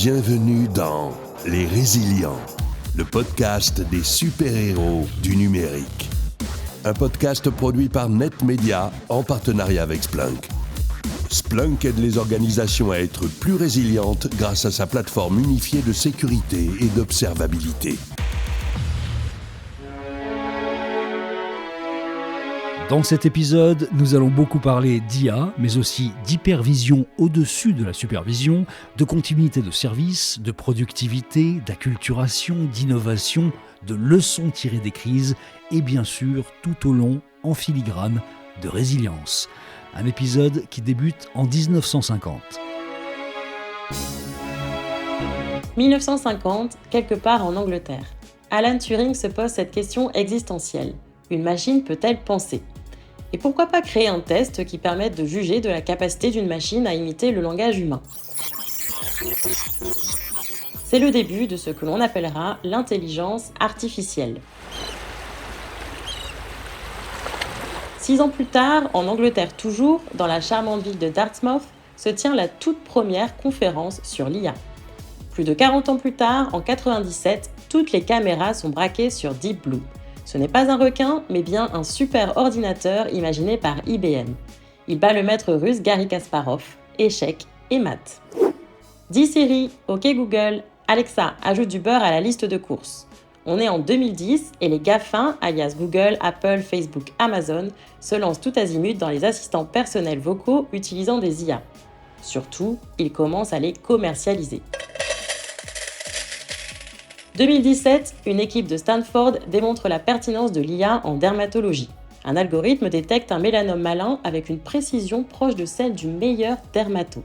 Bienvenue dans Les Résilients, le podcast des super-héros du numérique. Un podcast produit par NetMedia en partenariat avec Splunk. Splunk aide les organisations à être plus résilientes grâce à sa plateforme unifiée de sécurité et d'observabilité. Dans cet épisode, nous allons beaucoup parler d'IA, mais aussi d'hypervision au-dessus de la supervision, de continuité de service, de productivité, d'acculturation, d'innovation, de leçons tirées des crises et bien sûr, tout au long, en filigrane, de résilience. Un épisode qui débute en 1950. 1950, quelque part en Angleterre. Alan Turing se pose cette question existentielle. Une machine peut-elle penser ? Et pourquoi pas créer un test qui permette de juger de la capacité d'une machine à imiter le langage humain ? C'est le début de ce que l'on appellera l'intelligence artificielle. 6 ans plus tard, en Angleterre toujours, dans la charmante ville de Dartmouth, se tient la toute première conférence sur l'IA. Plus de 40 ans plus tard, en 1997, toutes les caméras sont braquées sur Deep Blue. Ce n'est pas un requin, mais bien un super ordinateur imaginé par IBM. Il bat le maître russe Garry Kasparov, échecs et maths. Dis Siri, OK Google, Alexa, ajoute du beurre à la liste de courses. On est en 2010 et les GAFA, alias Google, Apple, Facebook, Amazon, se lancent tout azimut dans les assistants personnels vocaux utilisant des IA. Surtout, ils commencent à les commercialiser. 2017, une équipe de Stanford démontre la pertinence de l'IA en dermatologie. Un algorithme détecte un mélanome malin avec une précision proche de celle du meilleur dermato.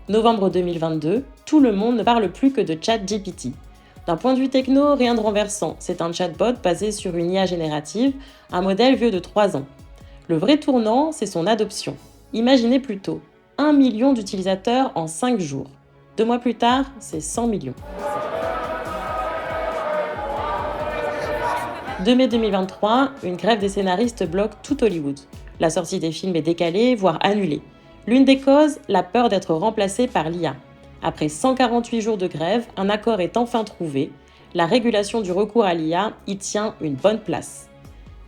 Novembre 2022, tout le monde ne parle plus que de ChatGPT. D'un point de vue techno, rien de renversant. C'est un chatbot basé sur une IA générative, un modèle vieux de 3 ans. Le vrai tournant, c'est son adoption. Imaginez plutôt 1 million d'utilisateurs en 5 jours. 2 mois plus tard, c'est 100 millions. 2 mai 2023, une grève des scénaristes bloque tout Hollywood. La sortie des films est décalée, voire annulée. L'une des causes, la peur d'être remplacée par l'IA. Après 148 jours de grève, un accord est enfin trouvé. La régulation du recours à l'IA y tient une bonne place.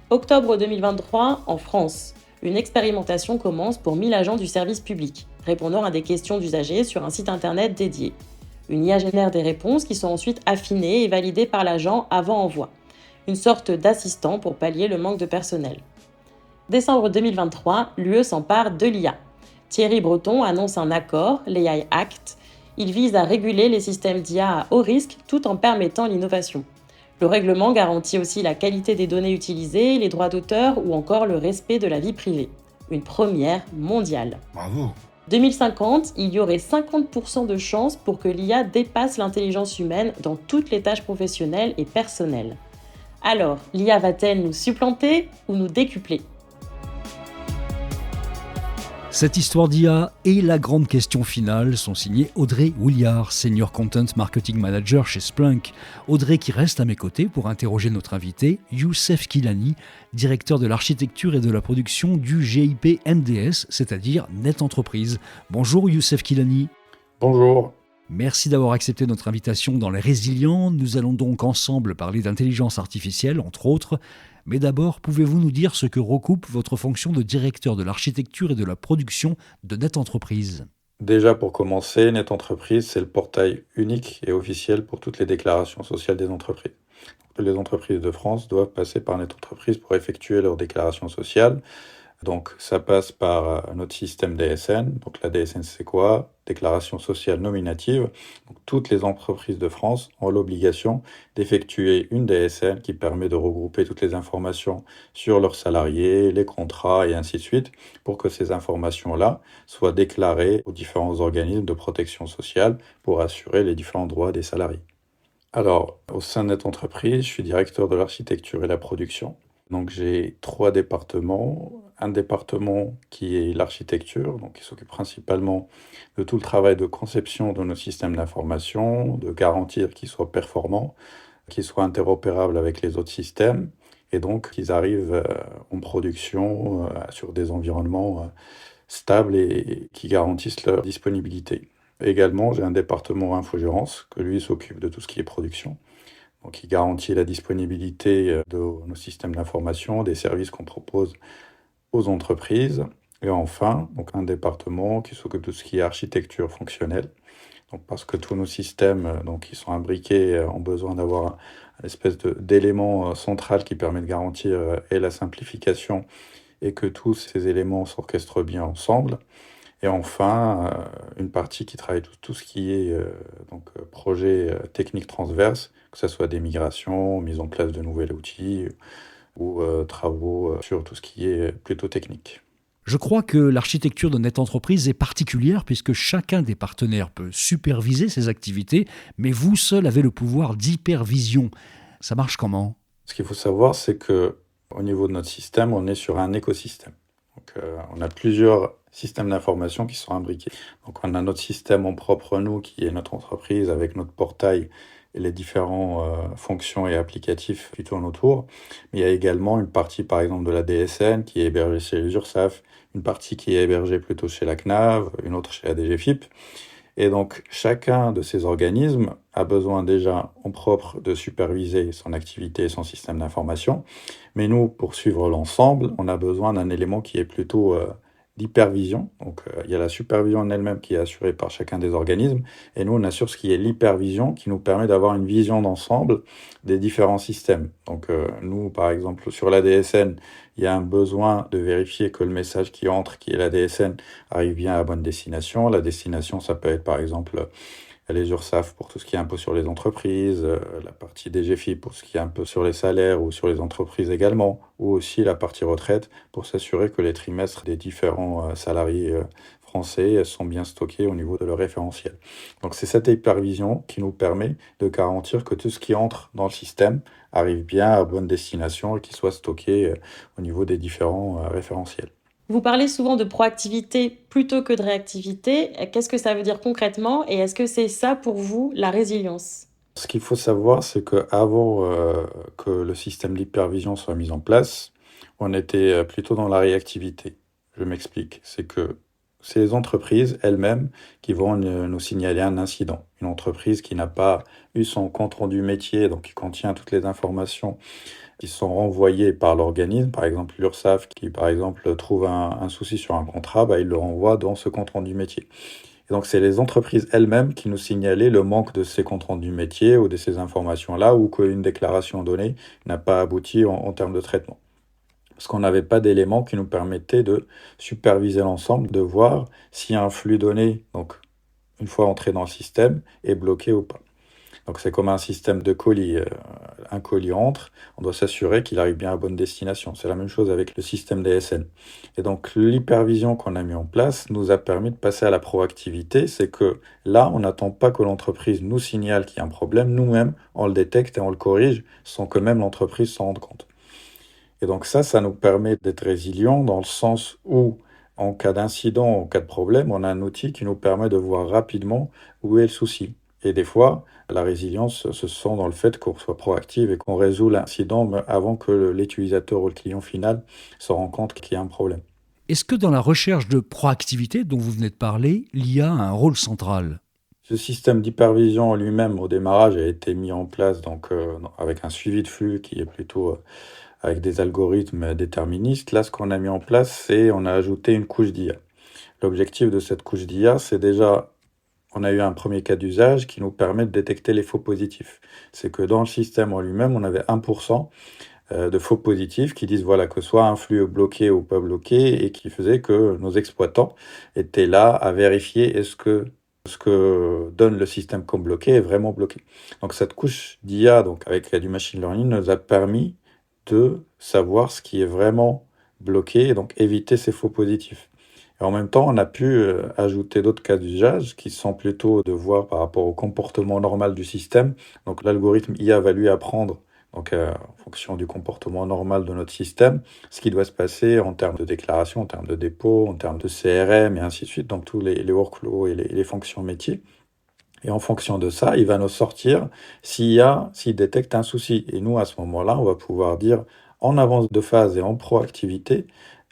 Octobre 2023, en France, une expérimentation commence pour 1000 agents du service public, répondant à des questions d'usagers sur un site internet dédié. Une IA génère des réponses qui sont ensuite affinées et validées par l'agent avant envoi. Une sorte d'assistant pour pallier le manque de personnel. Décembre 2023, l'UE s'empare de l'IA. Thierry Breton annonce un accord, l'AI Act. Il vise à réguler les systèmes d'IA à haut risque tout en permettant l'innovation. Le règlement garantit aussi la qualité des données utilisées, les droits d'auteur ou encore le respect de la vie privée. Une première mondiale. Bravo. 2050, il y aurait 50% de chances pour que l'IA dépasse l'intelligence humaine dans toutes les tâches professionnelles et personnelles. Alors, l'IA va-t-elle nous supplanter ou nous décupler ? Cette histoire d'IA et la grande question finale sont signées Audrey Wouliard, Senior Content Marketing Manager chez Splunk. Audrey qui reste à mes côtés pour interroger notre invité, Youssef Kilani, directeur de l'architecture et de la production du GIP NDS, c'est-à-dire Net Entreprise. Bonjour Youssef Kilani. Bonjour. Merci d'avoir accepté notre invitation dans Les Résilients. Nous allons donc ensemble parler d'intelligence artificielle, entre autres. Mais d'abord, pouvez-vous nous dire ce que recoupe votre fonction de directeur de l'architecture et de la production de Net Entreprise ? Déjà pour commencer, Net Entreprise, c'est le portail unique et officiel pour toutes les déclarations sociales des entreprises. Les entreprises de France doivent passer par Net Entreprise pour effectuer leurs déclarations sociales. Donc ça passe par notre système DSN. Donc la DSN c'est quoi ? Déclaration sociale nominative. Donc, toutes les entreprises de France ont l'obligation d'effectuer une DSN qui permet de regrouper toutes les informations sur leurs salariés, les contrats et ainsi de suite pour que ces informations-là soient déclarées aux différents organismes de protection sociale pour assurer les différents droits des salariés. Alors, au sein de Net Entreprise, je suis directeur de l'architecture et la production. Donc j'ai 3 départements. Un département qui est l'architecture, donc qui s'occupe principalement de tout le travail de conception de nos systèmes d'information, de garantir qu'ils soient performants, qu'ils soient interopérables avec les autres systèmes, et donc qu'ils arrivent en production sur des environnements stables et qui garantissent leur disponibilité. Également, j'ai un département infogérance que lui s'occupe de tout ce qui est production. Donc, il garantit la disponibilité de nos systèmes d'information, des services qu'on propose aux entreprises. Et enfin, donc un département qui s'occupe de tout ce qui est architecture fonctionnelle. Donc, parce que tous nos systèmes qui sont imbriqués ont besoin d'avoir une espèce d'élément central qui permet de garantir et la simplification et que tous ces éléments s'orchestrent bien ensemble. Et enfin, une partie qui travaille tout ce qui est projet technique transverse, que ce soit des migrations, mise en place de nouveaux outils ou travaux sur tout ce qui est plutôt technique. Je crois que l'architecture de Net Entreprise est particulière puisque chacun des partenaires peut superviser ses activités, mais vous seul avez le pouvoir d'hypervision. Ça marche comment ? Ce qu'il faut savoir, c'est que au niveau de notre système, on est sur un écosystème. Donc, on a plusieurs systèmes d'information qui sont imbriqués. Donc, on a notre système en propre, nous, qui est notre entreprise, avec notre portail et les différentes fonctions et applicatifs qui tournent autour. Mais il y a également une partie, par exemple, de la DSN qui est hébergée chez les URSSAF, une partie qui est hébergée plutôt chez la CNAV, une autre chez la DGFiP. Et donc, chacun de ces organismes a besoin déjà en propre de superviser son activité et son système d'information. Mais nous, pour suivre l'ensemble, on a besoin d'un élément qui est plutôt l'hypervision. Donc, il y a la supervision en elle-même qui est assurée par chacun des organismes. Et nous, on assure ce qui est l'hypervision qui nous permet d'avoir une vision d'ensemble des différents systèmes. Donc, nous, par exemple, sur la DSN, il y a un besoin de vérifier que le message qui entre, qui est la DSN, arrive bien à la bonne destination. La destination, ça peut être, par exemple, les URSSAF pour tout ce qui est impôt sur les entreprises, la partie DGFiP pour ce qui est un peu sur les salaires ou sur les entreprises également, ou aussi la partie retraite pour s'assurer que les trimestres des différents salariés français sont bien stockés au niveau de leur référentiel. Donc c'est cette hypervision qui nous permet de garantir que tout ce qui entre dans le système arrive bien à bonne destination et qu'il soit stocké au niveau des différents référentiels. Vous parlez souvent de proactivité plutôt que de réactivité. Qu'est-ce que ça veut dire concrètement et est-ce que c'est ça pour vous la résilience ? Ce qu'il faut savoir, c'est qu'avant que le système d'hypervision soit mis en place, on était plutôt dans la réactivité. Je m'explique. C'est que c'est les entreprises elles-mêmes qui vont nous signaler un incident. Une entreprise qui n'a pas eu son compte-rendu métier, donc qui contient toutes les informations qui sont renvoyées par l'organisme. Par exemple, l'URSSAF qui, par exemple, trouve un souci sur un contrat, il le renvoie dans ce compte-rendu métier. Et donc, c'est les entreprises elles-mêmes qui nous signalaient le manque de ces comptes rendus métiers ou de ces informations-là, ou qu'une déclaration donnée n'a pas abouti en termes de traitement. Parce qu'on n'avait pas d'éléments qui nous permettaient de superviser l'ensemble, de voir si un flux donné, donc une fois entré dans le système, est bloqué ou pas. Donc c'est comme un système de colis. Un colis entre, on doit s'assurer qu'il arrive bien à bonne destination. C'est la même chose avec le système DSN. Et donc l'hypervision qu'on a mis en place nous a permis de passer à la proactivité. C'est que là, on n'attend pas que l'entreprise nous signale qu'il y a un problème. Nous-mêmes, on le détecte et on le corrige sans que même l'entreprise s'en rende compte. Et donc ça nous permet d'être résilients dans le sens où, en cas d'incident, en cas de problème, on a un outil qui nous permet de voir rapidement où est le souci. Et des fois, la résilience se sent dans le fait qu'on soit proactif et qu'on résout l'incident avant que l'utilisateur ou le client final se rende compte qu'il y a un problème. Est-ce que dans la recherche de proactivité dont vous venez de parler, l'IA a un rôle central ? Ce système d'hypervision lui-même, au démarrage, a été mis en place avec un suivi de flux qui est plutôt avec des algorithmes déterministes. Là, ce qu'on a mis en place, c'est on a ajouté une couche d'IA. L'objectif de cette couche d'IA, c'est déjà... On a eu un premier cas d'usage qui nous permet de détecter les faux positifs. C'est que dans le système en lui-même, on avait 1% de faux positifs qui disent voilà, que soit un flux bloqué ou pas bloqué et qui faisait que nos exploitants étaient là à vérifier est-ce que ce que donne le système comme bloqué est vraiment bloqué. Donc cette couche d'IA, donc avec du machine learning, nous a permis de savoir ce qui est vraiment bloqué et donc éviter ces faux positifs. Et en même temps, on a pu ajouter d'autres cas d'usage qui sont plutôt de voir par rapport au comportement normal du système. Donc l'algorithme IA va lui apprendre, en fonction du comportement normal de notre système, ce qui doit se passer en termes de déclaration, en termes de dépôt, en termes de CRM et ainsi de suite, donc tous les workflows et les fonctions métiers. Et en fonction de ça, il va nous sortir s'il détecte un souci. Et nous, à ce moment-là, on va pouvoir dire en avance de phase et en proactivité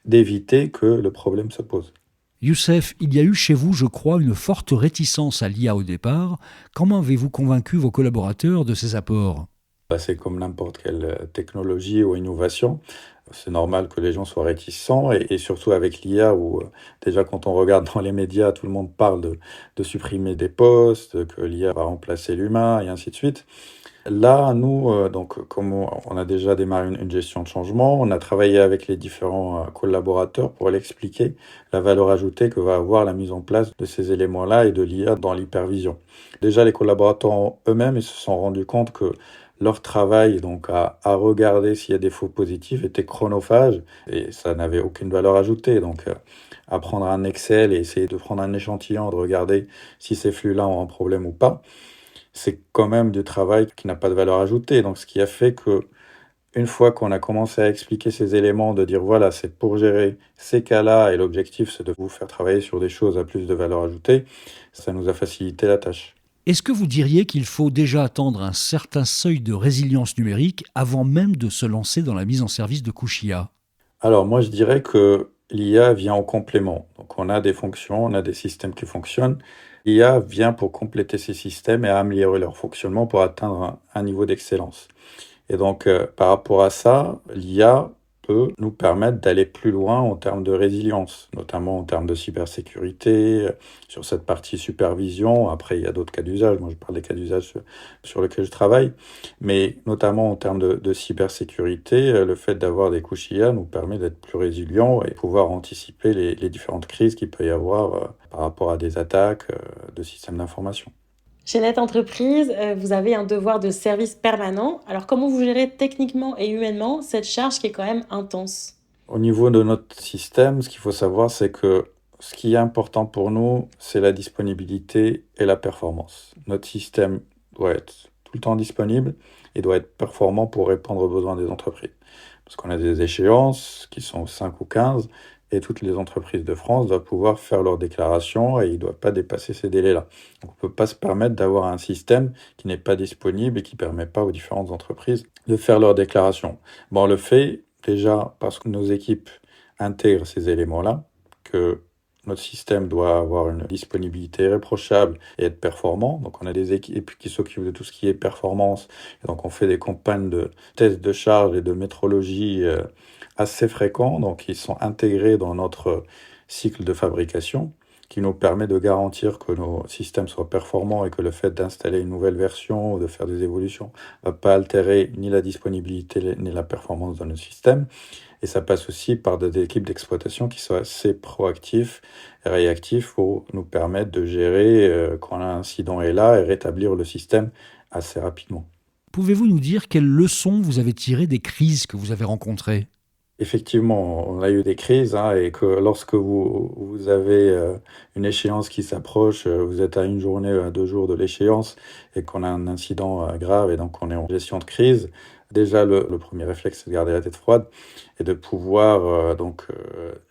d'éviter que le problème se pose. Youssef, il y a eu chez vous, je crois, une forte réticence à l'IA au départ. Comment avez-vous convaincu vos collaborateurs de ces apports ? C'est comme n'importe quelle technologie ou innovation. C'est normal que les gens soient réticents et surtout avec l'IA où déjà quand on regarde dans les médias, tout le monde parle de supprimer des postes, que l'IA va remplacer l'humain et ainsi de suite. Là, nous, donc, comme on a déjà démarré une gestion de changement, on a travaillé avec les différents collaborateurs pour l'expliquer la valeur ajoutée que va avoir la mise en place de ces éléments-là et de l'IA dans l'hypervision. Déjà, les collaborateurs eux-mêmes, ils se sont rendus compte que leur travail, donc à regarder s'il y a des faux positifs, était chronophage et ça n'avait aucune valeur ajoutée. Donc, à prendre un Excel et essayer de prendre un échantillon, de regarder si ces flux-là ont un problème ou pas, c'est quand même du travail qui n'a pas de valeur ajoutée. Donc, ce qui a fait que une fois qu'on a commencé à expliquer ces éléments, de dire voilà, c'est pour gérer ces cas-là et l'objectif, c'est de vous faire travailler sur des choses à plus de valeur ajoutée, ça nous a facilité la tâche. Est-ce que vous diriez qu'il faut déjà attendre un certain seuil de résilience numérique avant même de se lancer dans la mise en service de couches IA ? Alors, moi, je dirais que l'IA vient en complément. Donc, on a des fonctions, on a des systèmes qui fonctionnent. L'IA vient pour compléter ces systèmes et améliorer leur fonctionnement pour atteindre un niveau d'excellence. Et donc, par rapport à ça, l'IA peut nous permettre d'aller plus loin en termes de résilience, notamment en termes de cybersécurité, sur cette partie supervision. Après, il y a d'autres cas d'usage. Moi, je parle des cas d'usage sur lesquels je travaille. Mais notamment en termes de cybersécurité, le fait d'avoir des couches IA nous permet d'être plus résilients et pouvoir anticiper les différentes crises qu'il peut y avoir par rapport à des attaques de systèmes d'information. Chez Net Entreprise, vous avez un devoir de service permanent. Alors comment vous gérez techniquement et humainement cette charge qui est quand même intense ? Au niveau de notre système, ce qu'il faut savoir, c'est que ce qui est important pour nous, c'est la disponibilité et la performance. Notre système doit être tout le temps disponible et doit être performant pour répondre aux besoins des entreprises. Parce qu'on a des échéances qui sont 5 ou 15 et toutes les entreprises de France doivent pouvoir faire leurs déclarations et ils ne doivent pas dépasser ces délais-là. Donc, on ne peut pas se permettre d'avoir un système qui n'est pas disponible et qui ne permet pas aux différentes entreprises de faire leurs déclarations. Bon, on le fait déjà parce que nos équipes intègrent ces éléments-là, que notre système doit avoir une disponibilité irréprochable et être performant. Donc, on a des équipes qui s'occupent de tout ce qui est performance. Et donc, on fait des campagnes de tests de charge et de métrologie assez fréquents, donc ils sont intégrés dans notre cycle de fabrication, qui nous permet de garantir que nos systèmes soient performants et que le fait d'installer une nouvelle version ou de faire des évolutions ne va pas altérer ni la disponibilité ni la performance de notre système. Et ça passe aussi par des équipes d'exploitation qui sont assez proactifs et réactifs pour nous permettre de gérer quand un incident est là et rétablir le système assez rapidement. Pouvez-vous nous dire quelles leçons vous avez tirées des crises que vous avez rencontrées ? Effectivement, on a eu des crises et que lorsque vous avez une échéance qui s'approche, vous êtes à une journée, à 2 jours de l'échéance et qu'on a un incident grave et donc on est en gestion de crise, déjà le premier réflexe c'est de garder la tête froide et de pouvoir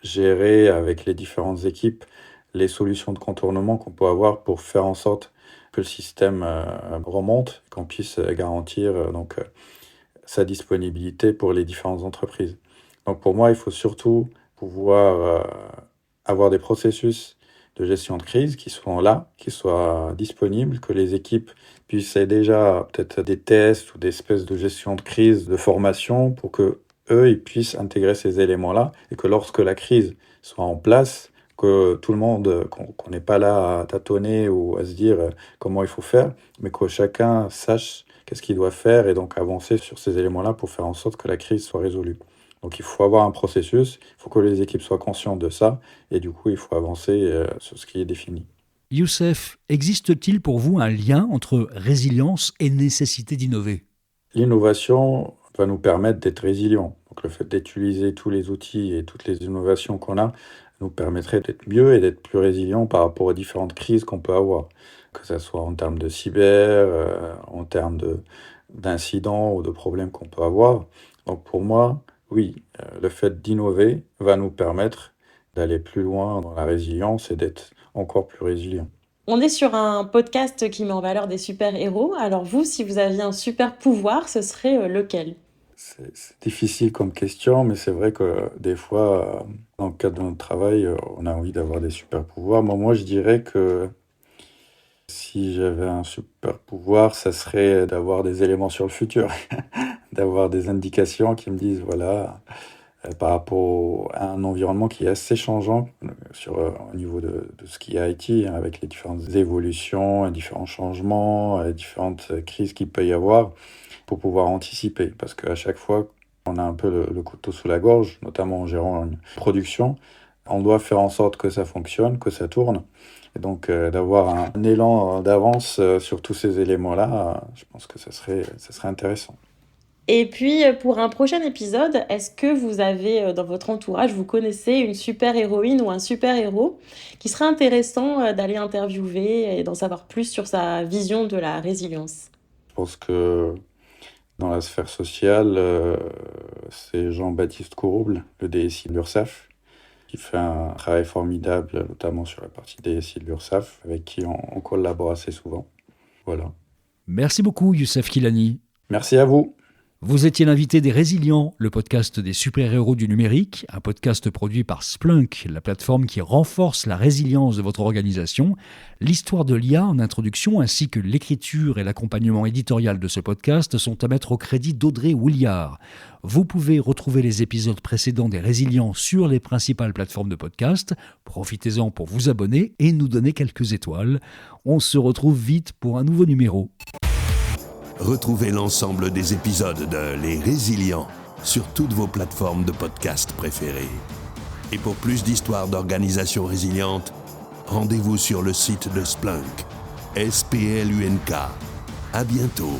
gérer avec les différentes équipes les solutions de contournement qu'on peut avoir pour faire en sorte que le système remonte, qu'on puisse garantir sa disponibilité pour les différentes entreprises. Donc pour moi, il faut surtout pouvoir avoir des processus de gestion de crise qui soient là, qui soient disponibles, que les équipes puissent déjà peut-être des tests ou des espèces de gestion de crise, de formation, pour que eux ils puissent intégrer ces éléments-là et que lorsque la crise soit en place, que tout le monde, qu'on n'est pas là à tâtonner ou à se dire comment il faut faire, mais que chacun sache qu'est-ce qu'il doit faire et donc avancer sur ces éléments-là pour faire en sorte que la crise soit résolue. Donc il faut avoir un processus, il faut que les équipes soient conscientes de ça, et du coup il faut avancer sur ce qui est défini. Youssef, existe-t-il pour vous un lien entre résilience et nécessité d'innover ? L'innovation va nous permettre d'être résilients. Donc le fait d'utiliser tous les outils et toutes les innovations qu'on a nous permettrait d'être mieux et d'être plus résilients par rapport aux différentes crises qu'on peut avoir. Que ce soit en termes de cyber, en termes d'incidents ou de problèmes qu'on peut avoir. Donc pour moi, oui, le fait d'innover va nous permettre d'aller plus loin dans la résilience et d'être encore plus résilient. On est sur un podcast qui met en valeur des super-héros. Alors vous, si vous aviez un super pouvoir, ce serait lequel ? C'est difficile comme question, mais c'est vrai que des fois, dans le cadre de notre travail, on a envie d'avoir des super pouvoirs. Moi, je dirais que si j'avais un super pouvoir, ça serait d'avoir des éléments sur le futur, d'avoir des indications qui me disent, voilà, par rapport à un environnement qui est assez changeant au niveau de ce qui est Haïti, avec les différentes évolutions, les différents changements, les différentes crises qu'il peut y avoir, pour pouvoir anticiper. Parce qu'à chaque fois, on a un peu le couteau sous la gorge, notamment en gérant une production. On doit faire en sorte que ça fonctionne, que ça tourne. Et donc, d'avoir un élan d'avance sur tous ces éléments-là, je pense que ça serait intéressant. Et puis, pour un prochain épisode, est-ce que vous avez dans votre entourage, vous connaissez une super-héroïne ou un super-héros qui serait intéressant d'aller interviewer et d'en savoir plus sur sa vision de la résilience? Je pense que dans la sphère sociale, c'est Jean-Baptiste Courouble, le DSI de l'URSSAF, qui fait un travail formidable, notamment sur la partie DSI de l'URSSAF, avec qui on collabore assez souvent. Voilà. Merci beaucoup, Youssef Kilani. Merci à vous. Vous étiez l'invité des Résilients, le podcast des super-héros du numérique, un podcast produit par Splunk, la plateforme qui renforce la résilience de votre organisation. L'histoire de l'IA en introduction ainsi que l'écriture et l'accompagnement éditorial de ce podcast sont à mettre au crédit d'Audrey Williard. Vous pouvez retrouver les épisodes précédents des Résilients sur les principales plateformes de podcast. Profitez-en pour vous abonner et nous donner quelques étoiles. On se retrouve vite pour un nouveau numéro. Retrouvez l'ensemble des épisodes de Les Résilients sur toutes vos plateformes de podcast préférées. Et pour plus d'histoires d'organisations résilientes, rendez-vous sur le site de Splunk, SPLUNK. À bientôt.